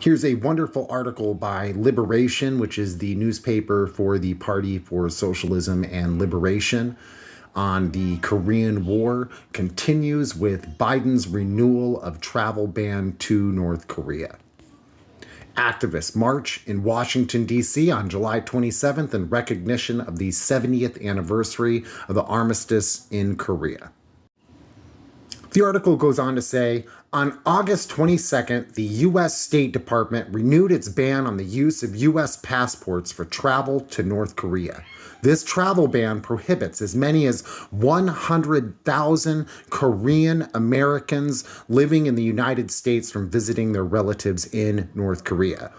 Here's a wonderful article by Liberation, which is the newspaper for the Party for Socialism and Liberation, on the Korean War continues with Biden's renewal of travel ban to North Korea. Activists march in Washington, D.C. on July 27th in recognition of the 70th anniversary of the armistice in Korea. The article goes on to say, on August 22nd, the U.S. State Department renewed its ban on the use of U.S. passports for travel to North Korea. This travel ban prohibits as many as 100,000 Korean Americans living in the United States from visiting their relatives in North Korea.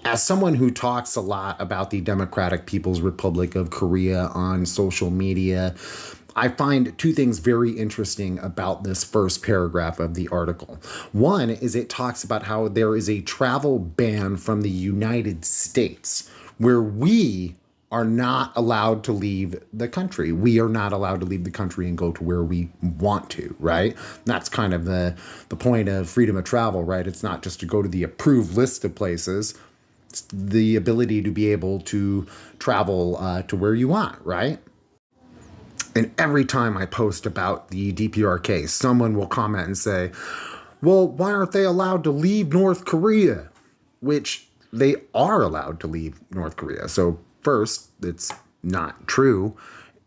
As someone who talks a lot about the Democratic People's Republic of Korea on social media, I find two things very interesting about this first paragraph of the article. One is it talks about how there is a travel ban from the United States where we are not allowed to leave the country. We are not allowed to leave the country and go to where we want to, right? That's kind of the point of freedom of travel, right? It's not just to go to the approved list of places. It's the ability to be able to travel to where you want, right? And every time I post about the DPRK, someone will comment and say, well, why aren't they allowed to leave North Korea? Which they are allowed to leave North Korea. So first, it's not true.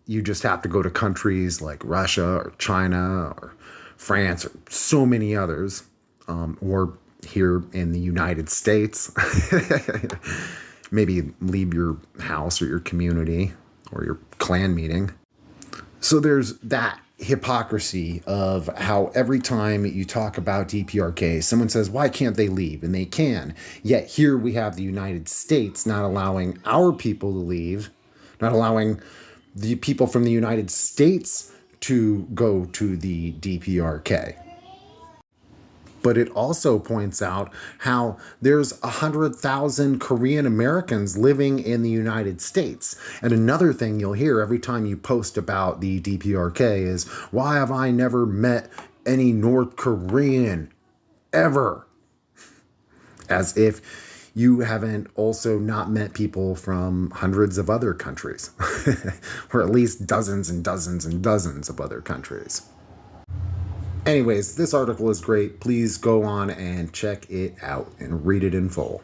You just have to go to countries like Russia or China or France or so many others, or here in the United States. Maybe leave your house or your community or your clan meeting. So there's that hypocrisy of how every time you talk about DPRK, someone says, why can't they leave? And they can. Yet here we have the United States not allowing our people to leave, not allowing the people from the United States to go to the DPRK. But it also points out how there's 100,000 Korean Americans living in the United States. And another thing you'll hear every time you post about the DPRK is, why have I never met any North Korean ever? As if you haven't also not met people from hundreds of other countries, or at least dozens and dozens and dozens of other countries. Anyways, this article is great. Please go on and check it out and read it in full.